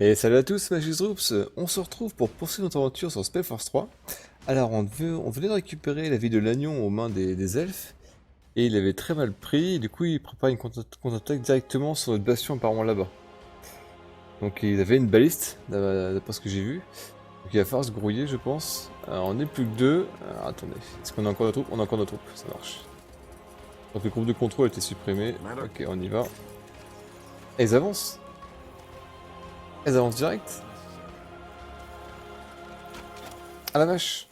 Et salut à tous, Magic Troops. On se retrouve pour poursuivre notre aventure sur Spellforce 3. Alors, on venait de récupérer la vie de l'agneau aux mains des elfes, et il avait très mal pris, et du coup il prépare une contre-attaque directement sur notre bastion apparemment là-bas. Donc il avait une baliste, d'après ce que j'ai vu. Donc il va falloir se grouiller, je pense. Alors, on n'est plus que deux. Alors, attendez, est-ce qu'on a encore de troupes? On a encore de troupes, ça marche. Donc le groupe de contrôle a été supprimé. Ok, on y va. Et ils avancent. Elles avancent direct. Ah la vache.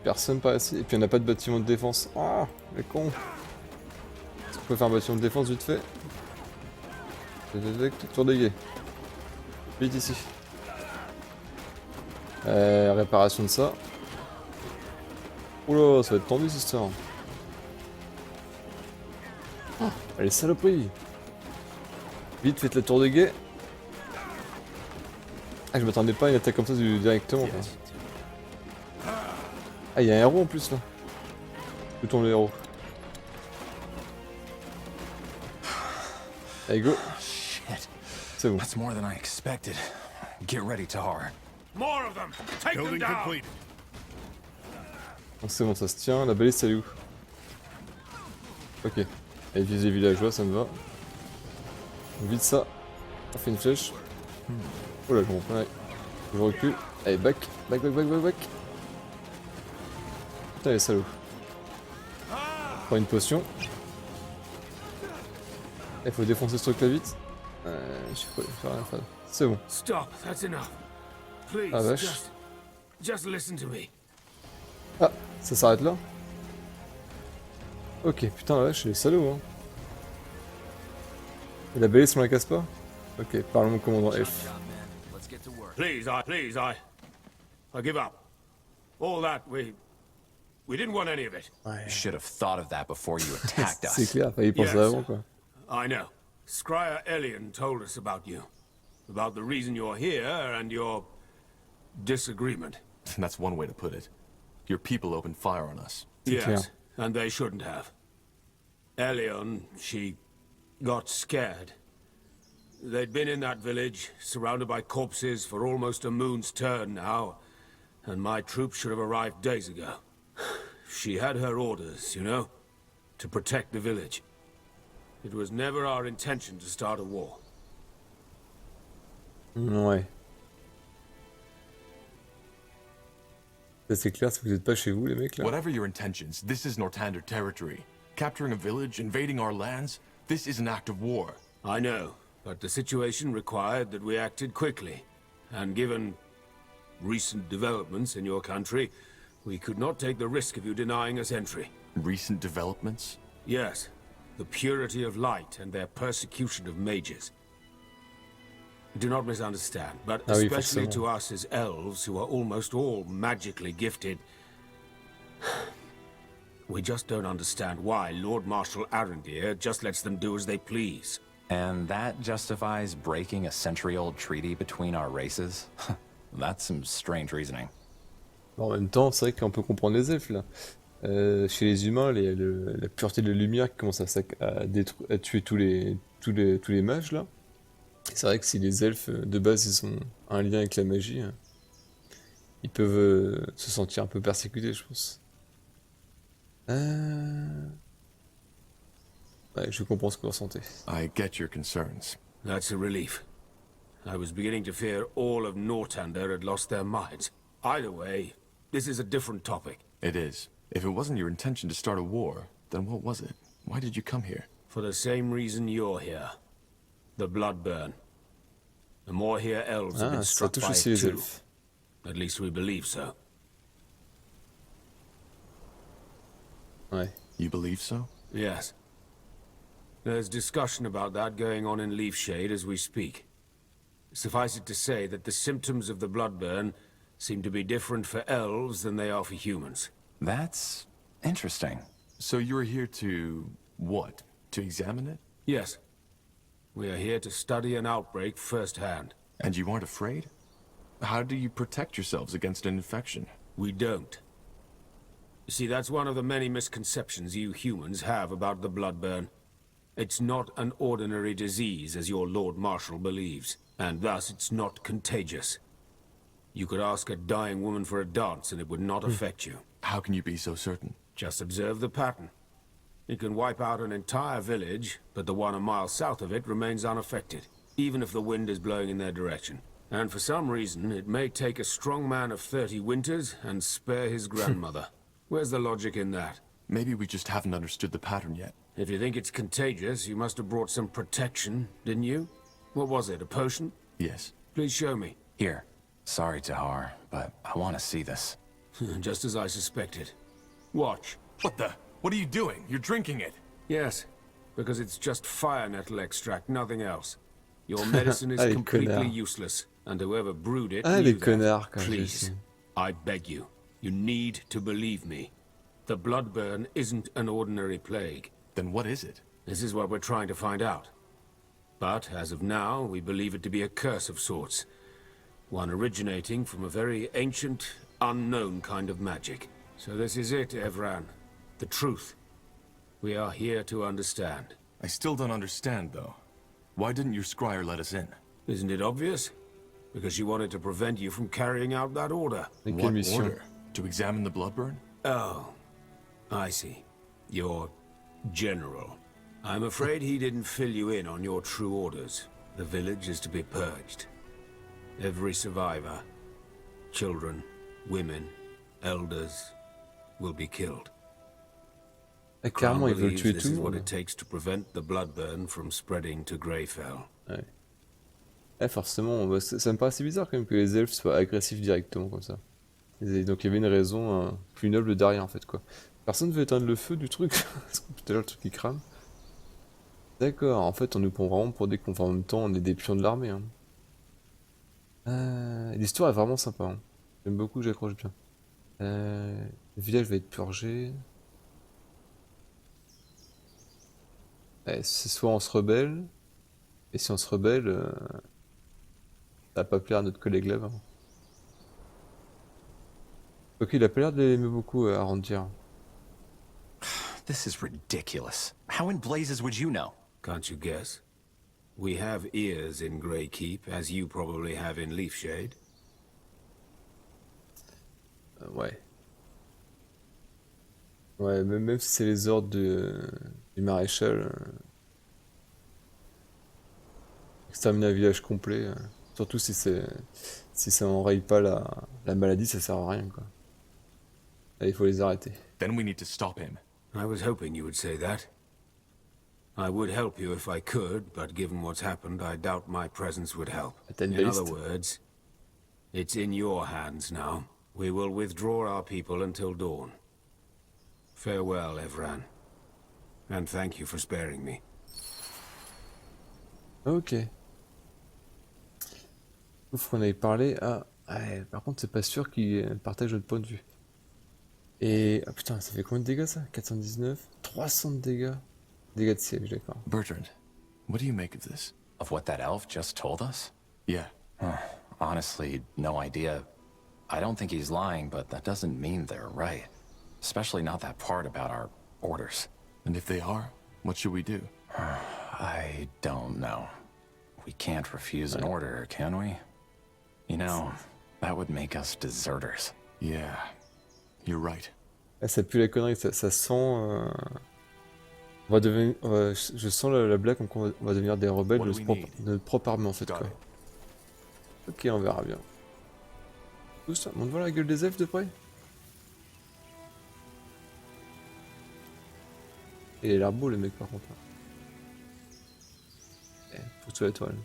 Personne par ici. Et puis on n'a pas de bâtiment de défense. Ah, les cons. Est-ce qu'on peut faire un bâtiment de défense vite fait? Tour de guet. Vite ici. Réparation de ça. Oula, ça va être tendu cette histoire. Ah, allez, saloperie. Vite, faites la tour de guet. Ah, je m'attendais pas à une attaque comme ça directement. Quoi. Ah, il y a un héros en plus là. Où tombe le héros? Allez, go. C'est bon. That's more than I expected. Get ready, Tahar. More of them. Take them down. Donc c'est bon, ça se tient. La balise, c'est où? Ok. Allez, vise les villageois, ça me va. Vite ça. On fait une flèche. Oh là, je comprends pas. Je recule. Allez, back. Back. Putain, les salauds. Prends une potion. Il faut défoncer ce truc là vite. Je sais pas, je vais rien faire. C'est bon. Stop. That's enough. Please. Ah vache. Just listen to me. Ah, ça s'arrête là. Ok, putain la vache, c'est les salauds hein. Et la balise on la casse pas? Ok, parle mon commandant F. Please, I give up. All that we didn't want any of it. You should have thought of that before you attacked C'est us. clair, fallait y penser avant quoi. I know. Scryer Elian told us about you. About the reason you're here and your disagreement. That's one way to put it. Your people opened fire on us. Yes, and they shouldn't have. Elion, she got scared. They'd been in that village, surrounded by corpses for almost a moon's turn now, and my troops should have arrived days ago. She had her orders, you know, to protect the village. It was never our intention to start a war. Ouais. C'est clair, si vous êtes pas chez vous les mecs là. Whatever your intentions, this is Northander territory. Capturing a village, invading our lands, this is an act of war. I know, but the situation required that we acted quickly. And given recent developments in your country, we could not take the risk of you denying us entry. Recent developments? Yes, the purity of light and their persecution of mages. Do not misunderstand, but especially to us as elves who are almost all magically gifted, we just don't understand why Lord Marshal Arendir just lets them do as they please. And that justifies breaking a century-old treaty between our races? That's some strange reasoning. Bon, en même temps, c'est vrai qu'on peut comprendre les elfes là. Chez les humains, la pureté de la lumière qui commence à tuer tous les mages là. C'est vrai que si les elfes de base ils ont un lien avec la magie, ils peuvent se sentir un peu persécutés, je pense. Ouais, je comprends ce que vous ressentez. I get your concerns. That's a relief. I was beginning to fear all of Northander had lost their minds. Either way, this is a different topic. It is. If it wasn't your intention to start a war, then what was it? Why did you come here? For the same reason you're here. The blood burn. The more here elves have been struck by it too. At least we believe so. Ouais. You believe so? Yes. There's discussion about that going on in Leafshade as we speak. Suffice it to say that the symptoms of the blood burn seem to be different for elves than they are for humans. That's interesting. So you're here to... what? To examine it? Yes. We are here to study an outbreak firsthand. And you aren't afraid? How do you protect yourselves against an infection? We don't. You see, that's one of the many misconceptions you humans have about the blood burn. It's not an ordinary disease as your Lord Marshal believes, and thus it's not contagious. You could ask a dying woman for a dance and it would not affect you. How can you be so certain? Just observe the pattern. It can wipe out an entire village, but the one a mile south of it remains unaffected, even if the wind is blowing in their direction. And for some reason, it may take a strong man of 30 winters and spare his grandmother. Where's the logic in that? Maybe we just haven't understood the pattern yet. If you think it's contagious, you must have brought some protection, didn't you? What was it, a potion? Yes. Please show me. Here. Sorry, Tahar, but I want to see this. Just as I suspected. Watch. What the? What are you doing? You're drinking it. Yes, because it's just fire nettle extract, nothing else. Your medicine is Allez, completely connard. useless, and whoever brewed it Ah, knew les that. connards, quand Please, I beg you. You need to believe me. The bloodburn isn't an ordinary plague. Then what is it? This is what we're trying to find out. But, as of now, we believe it to be a curse of sorts. One originating from a very ancient, unknown kind of magic. So this is it, Evran. The truth. We are here to understand. I still don't understand, though. Why didn't your scryer let us in? Isn't it obvious? Because she wanted to prevent you from carrying out that order. Mais quelle What mission? order? To examine the bloodburn? Oh, I see. Your general. I'm afraid he didn't fill you in on your true orders. The village is to be purged. Every survivor, children, women, elders, will be killed. Ah, carrément, ils veulent believes tuer this tout is le what monde. it takes to prevent the bloodburn from spreading to Greyfell. Ouais. Eh, forcément, bah, ça me paraît assez bizarre quand même que les elfes soient agressifs directement comme ça. Donc il y avait une raison plus noble derrière en fait quoi. Personne ne veut éteindre le feu du truc. Parce que tout à l'heure le truc il crame. D'accord, en fait on nous prend vraiment pour des cons. Enfin, en même temps on est des pions de l'armée. Hein. L'histoire est vraiment sympa. Hein. J'aime beaucoup, j'accroche bien. Le village va être purgé. C'est soit on se rebelle. Et si on se rebelle, ça va pas plaire à notre collègue là-bas. Ok, il a pas l'air de l'aimer beaucoup à Rondar. This is ridiculous. How in blazes would you know? Can't you guess? We have ears in Greykeep, as you probably have in Leafshade. Ouais. Ouais, même si c'est les ordres du maréchal, exterminer un village complet, surtout si ça enraye pas la maladie, ça sert à rien quoi. Là, il faut les arrêter. Then we need to stop him. I was hoping you would say that. I would help you if I could, but given what's happened, I doubt my presence would help. T'as une In other baliste. words, it's in your hands now. We will withdraw our people until dawn. Farewell, Evran. And thank you for sparing me. Ok. Ouf, qu'on avait parlé. Ah, ouais, par contre, c'est pas sûr qu'ils partagent notre point de vue. Et. Ah putain, ça fait combien de dégâts ça? 419? 300 de dégâts. Dégâts de siège, d'accord. Bertrand, what do you make of this? Of what that elf just told us? Yeah. Honestly, no idea. I don't think he's lying, but that doesn't mean they're right. Especially not that part about our orders. And if they are, what should we do? I don't know. We can't refuse an order, can we? You know, that would make us deserters. Yeah, you're right. Ah, ça pue la connerie, ça sent. On va devenir. Je sens la blague comme qu'on va devenir des rebelles de notre propre armée en fait quoi. Ok, on verra bien. Tout ça, on voit la gueule des elfes de près. Et il a l'air beau le mec par contre. Faut tuer la toile.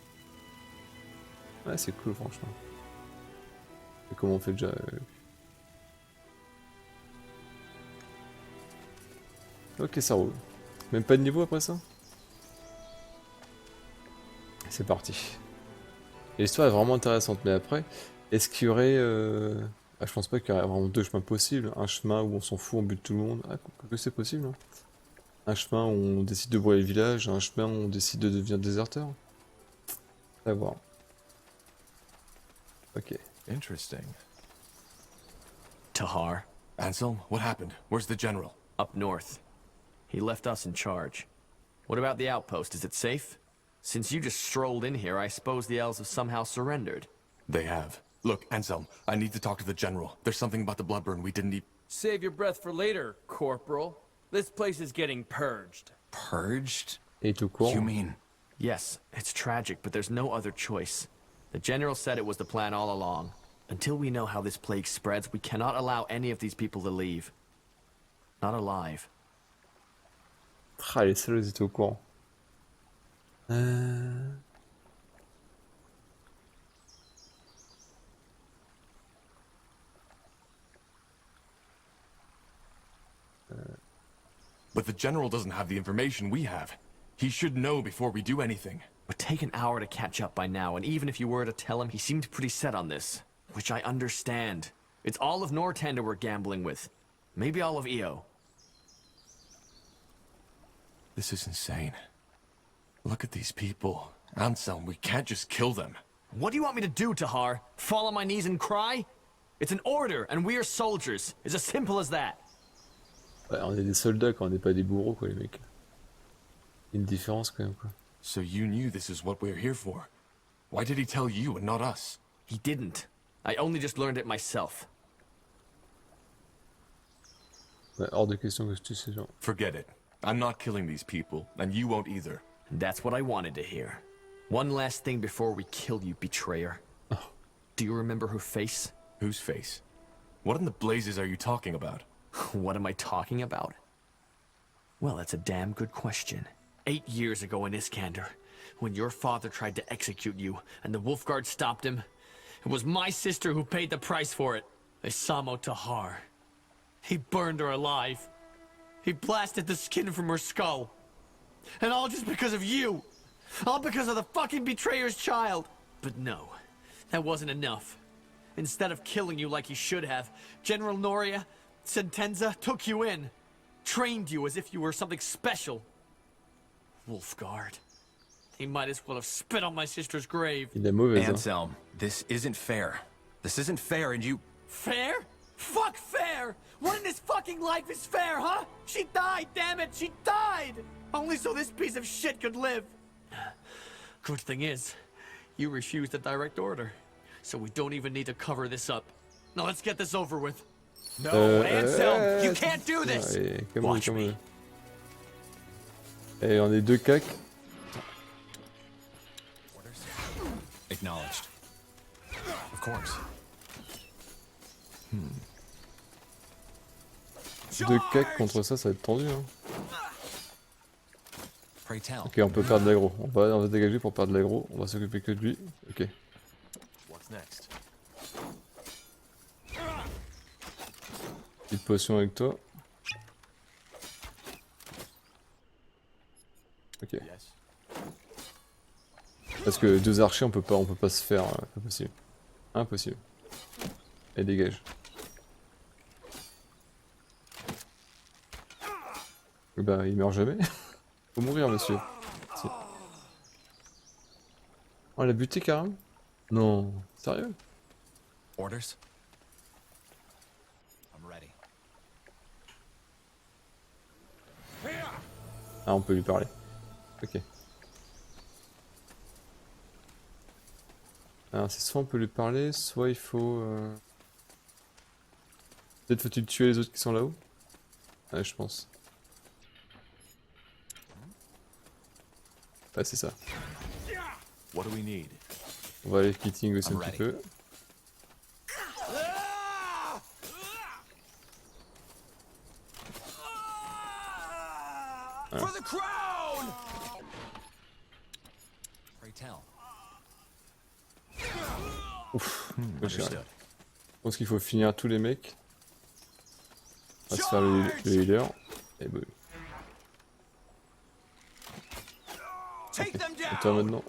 Ouais, c'est cool franchement. Et comment on fait déjà Ok, ça roule. Même pas de niveau après ça. C'est parti. Et l'histoire est vraiment intéressante, mais après, est-ce qu'il y aurait... Ah, je pense pas qu'il y aurait vraiment deux chemins possibles. Un chemin où on s'en fout, on bute tout le monde. Ah, que c'est possible, hein. Un chemin où on décide de brûler le village, un chemin où on décide de devenir déserteur. À voir. Ok. Interesting. Tahar, Anselm, what happened? Where's the general? up north. He left us in charge. What about the outpost? Is it safe? Since you just strolled in here, I suppose the elves have somehow surrendered. They have. Look, Anselm, I need to talk to the general. There's something about the Bloodburn we didn't Save your breath for later, Corporal. This place is getting purged. Purged? Et tout court. You mean? Yes, it's tragic, but there's no other choice. The general said it was the plan all along. Until we know how this plague spreads, we cannot allow any of these people to leave. Not alive. Ah, les salauds, ils étaient au courant. But the general doesn't have the information we have. He should know before we do anything. It would take an hour to catch up by now, and even if you were to tell him, he seemed pretty set on this. Which I understand. It's all of Northander we're gambling with. Maybe all of EO. This is insane. Look at these people. Anselm, we can't just kill them. What do you want me to do, Tahar? Fall on my knees and cry? It's an order, and we are soldiers. It's as simple as that. Ouais, on est des soldats quand on n'est pas des bourreaux, quoi, les mecs. Il y a une différence quand même, quoi. So you knew this is what we're here for. Why did he tell you and not us? He didn't. I only just learned it myself. Ouais, hors de question que je tue ces gens. Forget it. I'm not killing these people, and you won't either. That's what I wanted to hear. One last thing before we kill you, betrayer. Do you remember her face? Whose face? What in the blazes are you talking about? What am I talking about? Well, that's a damn good question. 8 years ago in Iskander, when your father tried to execute you, and the Wolfguard stopped him, it was my sister who paid the price for it. Isamo Tahar. He burned her alive. He blasted the skin from her skull. And all just because of you. All because of the fucking betrayer's child. But no, that wasn't enough. Instead of killing you like he should have, General Noria Sentenza took you in. Trained you as if you were something special. Wolfguard. He might as well have spit on my sister's grave. Il est mauvais, hein. Anselm, this isn't fair. This isn't fair, and you... Fair? Fuck fair! What in this fucking life is fair, huh? She died, damn it, she died! Only so this piece of shit could live. Good thing is, you refused a direct order. So we don't even need to cover this up. Now let's get this over with. No, Anselm, you can't do this! Allez, come on, Watch come me. on. Et on est deux cacs. Acknowledged. Of course. Deux cacs contre ça, ça va être tendu, hein. Pray tell. Ok, on peut perdre l'aggro. On va se dégager pour perdre l'aggro. On va s'occuper que de lui. Ok. What's next? Petite potion avec toi. Ok. Yes. Parce que deux archers, on peut pas se faire. Pas possible. Impossible. Et dégage. Bah, il meurt jamais. Faut mourir, monsieur. Si. On l'a buté carrément? Non. Sérieux? Orders? I'm ready. Ah, on peut lui parler. Ok. Alors, c'est soit on peut lui parler, soit il faut... Peut-être faut-il tuer les autres qui sont là-haut? Ouais, je pense. Ouais, c'est ça. What do we need? On va aller kitting aussi un I'm petit peu. For the crown! Pray tell. Ouf, je Understood. pense qu'il faut finir tous les mecs. On va se faire le healer. Et boum. Take them Et toi down! maintenant.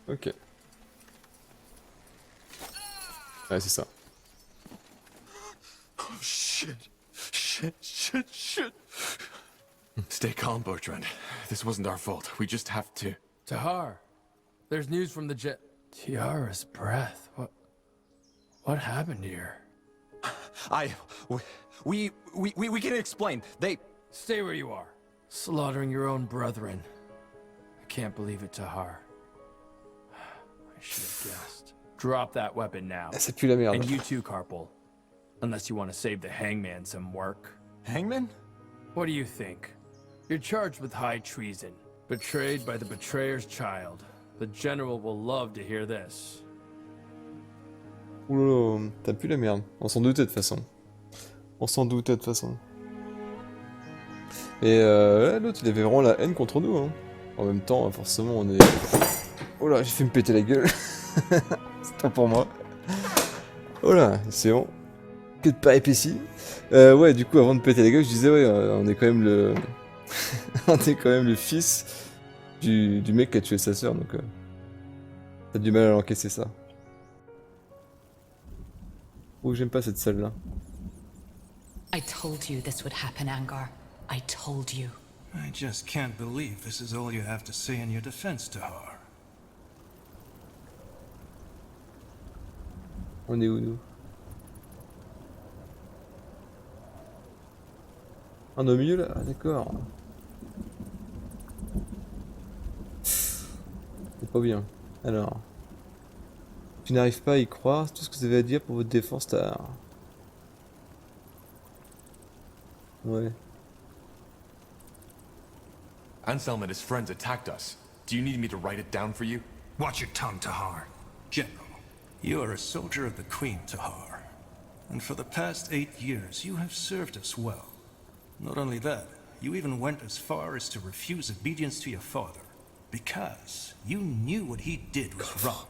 Ok. Ouais, c'est ça. Oh, shit. Shit. Stay calm, Bertrand. This wasn't our fault. We just have to... Tahar, there's news from the jet. Tiara's breath. What happened here? We can explain. They... Stay where you are. Slaughtering your own brethren. I can't believe it, Tahar. I should have guessed. Drop that weapon now. Ah, ça pue la merde. And you too, Carpal. Unless you want to save the hangman some work. Hangman? What do you think? You're charged with high treason. Betrayed by the betrayer's child. The general will love to hear this. Oulala, t'as pu la merde. On s'en doutait de toute façon. On s'en doutait de toute façon. Et là, l'autre, il avait vraiment la haine contre nous. Hein. En même temps, forcément, on est... Oh là, j'ai fait me péter la gueule. C'est pas pour moi. Oh là, c'est bon. Que de pas épaissi. Ouais, du coup, avant de péter la gueule, je disais, ouais, on est quand même le... on est quand même le fils du mec qui a tué sa sœur, donc... T'as du mal à l'encaisser, ça. Oh, j'aime pas cette salle-là. I told you this would happen, Angar. I told you. I just can't believe this is all you have to say in your defense, Tahar. On est où, nous? On est au milieu, là? Ah, d'accord. C'est pas bien. Alors... Tu n'arrives pas à y croire, c'est tout ce que vous avez à dire pour votre défense, Tahar. Ouais. Anselm and his friends attacked us. Do you need me to write it down for you? Watch your tongue, Tahar. General, you are a soldier of the Queen, Tahar. And for the past 8 years, you have served us well. Not only that, you even went as far as to refuse obedience to your father. Because you knew what he did was wrong.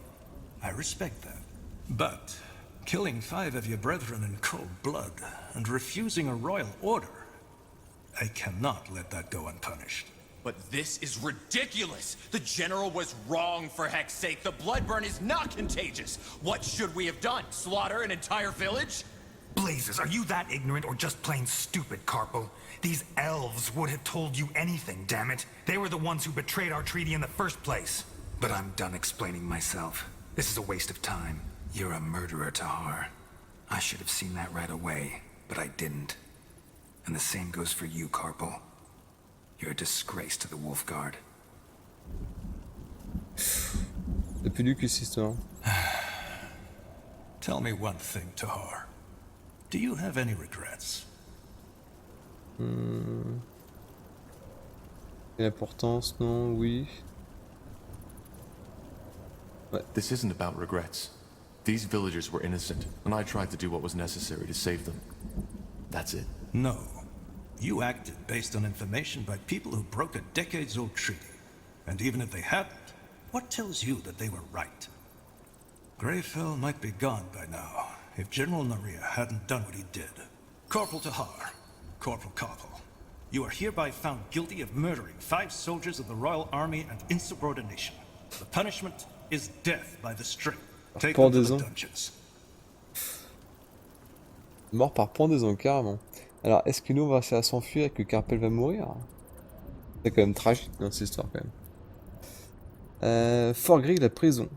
I respect that. But killing 5 of your brethren in cold blood and refusing a royal order, I cannot let that go unpunished. But this is ridiculous! The General was wrong, for heck's sake. The blood burn is not contagious. What should we have done? Slaughter an entire village? Blazes, are you that ignorant or just plain stupid, Carpal? These elves would have told you anything, damn it. They were the ones who betrayed our treaty in the first place. But I'm done explaining myself. This is a waste of time. You're a murderer, Tahar. I should have seen that right away, but I didn't. And the same goes for you, Carpal. You're a disgrace to the Wolfguard. T'as plus lu que cette histoire. Tell me one thing, Tahar. Do you have any regrets? L'importance, non, oui. This isn't about regrets. These villagers were innocent, and I tried to do what was necessary to save them. That's it. No. You acted based on information by people who broke a decades-old treaty. And even if they hadn't, what tells you that they were right? Greyfell might be gone by now, if General Noria hadn't done what he did. Corporal Tahar, Corporal Carpal, you are hereby found guilty of murdering 5 soldiers of the Royal Army and insubordination. The punishment is death by the string. Take them to the dungeons. Mort par pendaison, carrément. Alors, est-ce que nous on va réussir à s'enfuir et que Carpel va mourir? C'est quand même tragique dans cette histoire, quand même. Fort Gris, la prison.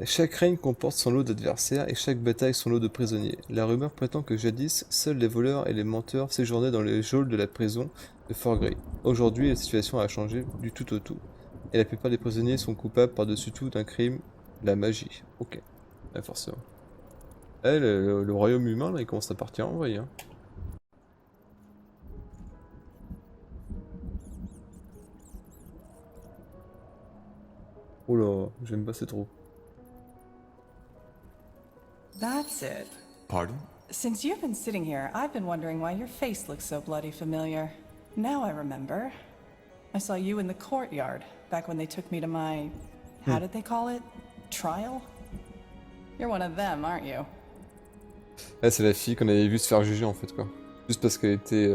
Chaque règne comporte son lot d'adversaires et chaque bataille son lot de prisonniers. La rumeur prétend que jadis, seuls les voleurs et les menteurs séjournaient dans les geôles de la prison de Fort Gris. Aujourd'hui, la situation a changé du tout au tout. Et la plupart des prisonniers sont coupables par-dessus tout d'un crime, la magie. Ok, ouais, forcément. Eh, le royaume humain, là, il commence à partir en vrille, hein. Oh là, j'aime pas ces trous. That's it. Pardon? Since you've been sitting here, I've been wondering why your face looks so bloody familiar. Now I remember. I saw you in the courtyard, back when they took me to my... how did they call it? Trial? You're one of them, aren't you? Ah, c'est la fille qu'on avait vu se faire juger, en fait, quoi. Juste parce qu'elle était...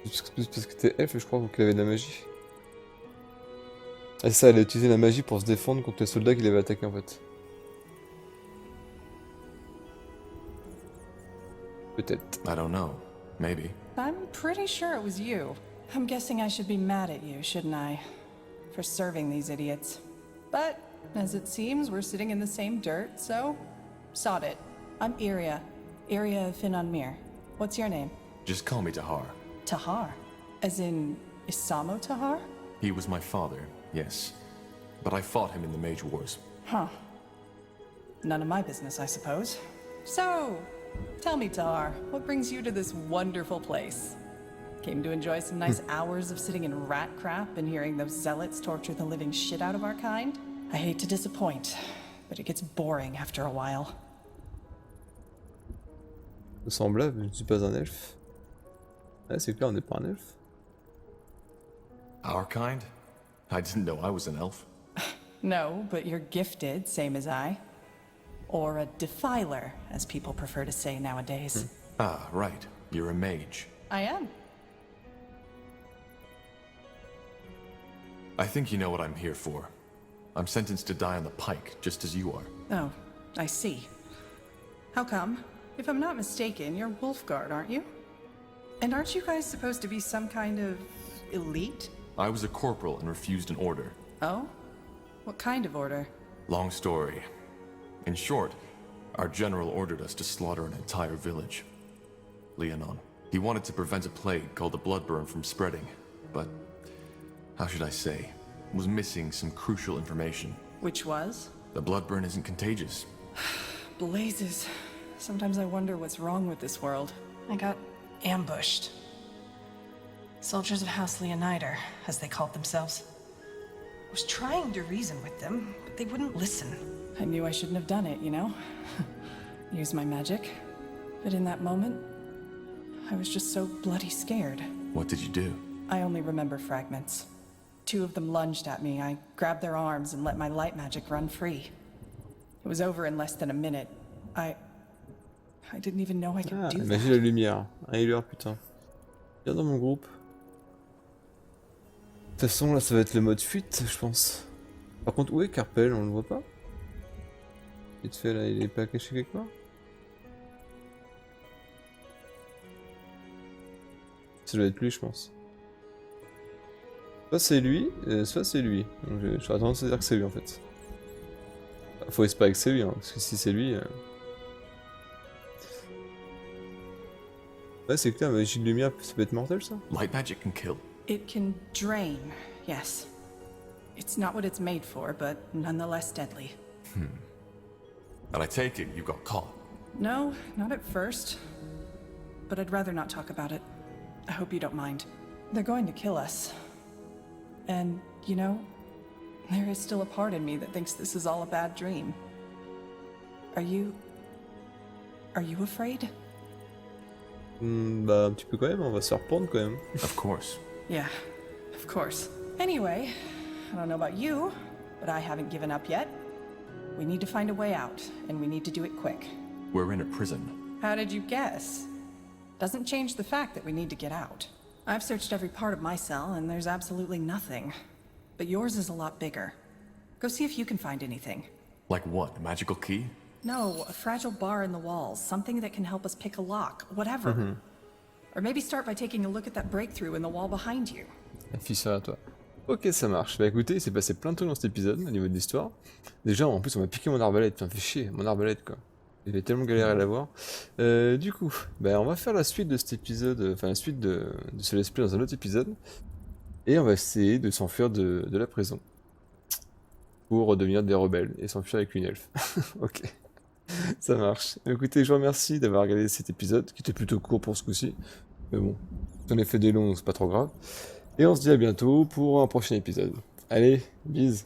Juste parce qu'elle était elfe, je crois, ou qu'elle avait de la magie. Et ça, elle a utilisé la magie pour se défendre contre les soldats qui l'avaient attaqué, en fait. Peut-être. I don't know. Maybe. I'm pretty sure it was you. I'm guessing I should be mad at you, shouldn't I? For serving these idiots. But, as it seems, we're sitting in the same dirt, so... sod it. I'm Iria. Iria Finonmir. What's your name? Just call me Tahar. Tahar. As in, Isamo Tahar? He was my father, yes. But I fought him in the Mage Wars. Huh. None of my business, I suppose. So, tell me, Tahar, what brings you to this wonderful place? Came to enjoy some nice hours of sitting in rat crap and hearing those zealots torture the living shit out of our kind? I hate to disappoint, but it gets boring after a while. Semblable, je ne suis pas un elfe. Ouais, c'est clair, on n'est pas un elfe. Our kind? I didn't know I was an elf. No, but you're gifted, same as I. Or a defiler, as people prefer to say nowadays. Ah, right. You're a mage. I am. I think you know what I'm here for. I'm sentenced to die on the pike, just as you are. Oh, I see. How come? If I'm not mistaken, you're Wolfguard, aren't you? And aren't you guys supposed to be some kind of elite? I was a corporal and refused an order. Oh? What kind of order? Long story. In short, our general ordered us to slaughter an entire village. Leonon. He wanted to prevent a plague called the bloodburn from spreading, but how should I say, was missing some crucial information. Which was? The bloodburn isn't contagious. Blazes. Sometimes I wonder what's wrong with this world. I got ambushed. Soldiers of House Leonider, as they called themselves. I was trying to reason with them, but they wouldn't listen. I knew I shouldn't have done it, you know? Use my magic. But in that moment, I was just so bloody scared. What did you do? I only remember fragments. 2 of them lunged at me. I grabbed their arms and let my light magic run free. It was over in less than a minute. I didn't even know I could do Magie de that. la lumière. Un healer, putain. Viens dans mon groupe. De toute façon, là, ça va être le mode fuite, je pense. Par contre, où est Carpel? On le voit pas? Vite fait, là, il est pas caché quelque part? Ça doit être lui, je pense. Soit c'est lui, soit c'est lui. Donc j'aurais tendance à dire que c'est lui, en fait. Faut espérer que c'est lui, hein, parce que si c'est lui... Ouais, c'est clair, magie de lumière, ça peut être mortel, ça. Light magic can kill. It can drain, yes. It's not what it's made for, but nonetheless deadly. But I take it you got caught. No, not at first. But I'd rather not talk about it. I hope you don't mind. They're going to kill us. And, you know, there is still a part in me that thinks this is all a bad dream. Are you afraid? Bah, un petit peu quand même, on va se faire prendre quand même. Of course. Yeah, of course. Anyway, I don't know about you, but I haven't given up yet. We need to find a way out, and we need to do it quick. We're in a prison. How did you guess? Doesn't change the fact that we need to get out. I've searched every part of my cell, and there's absolutely nothing. But yours is a lot bigger. Go see if you can find anything. Like what? A magical key? No, a fragile bar in the walls, something that can help us pick a lock, whatever. Or maybe start by taking a look at that breakthrough in the wall behind you. La fissure à toi. Ok, ça marche. Bah écoutez, il s'est passé plein de trucs dans cet épisode, au niveau de l'histoire. Déjà, en plus, on m'a piqué mon arbalète. Putain, fait chier, mon arbalète, quoi. J'avais tellement galéré à l'avoir. Du coup, bah on va faire la suite de cet épisode, enfin la suite de ce let's play dans un autre épisode. Et on va essayer de s'enfuir de la prison. Pour redevenir des rebelles et s'enfuir avec une elfe. Ok. Ça marche. Écoutez, je vous remercie d'avoir regardé cet épisode, qui était plutôt court pour ce coup-ci. Mais bon, j'en ai fait des longs, c'est pas trop grave. Et on se dit à bientôt pour un prochain épisode. Allez, bise.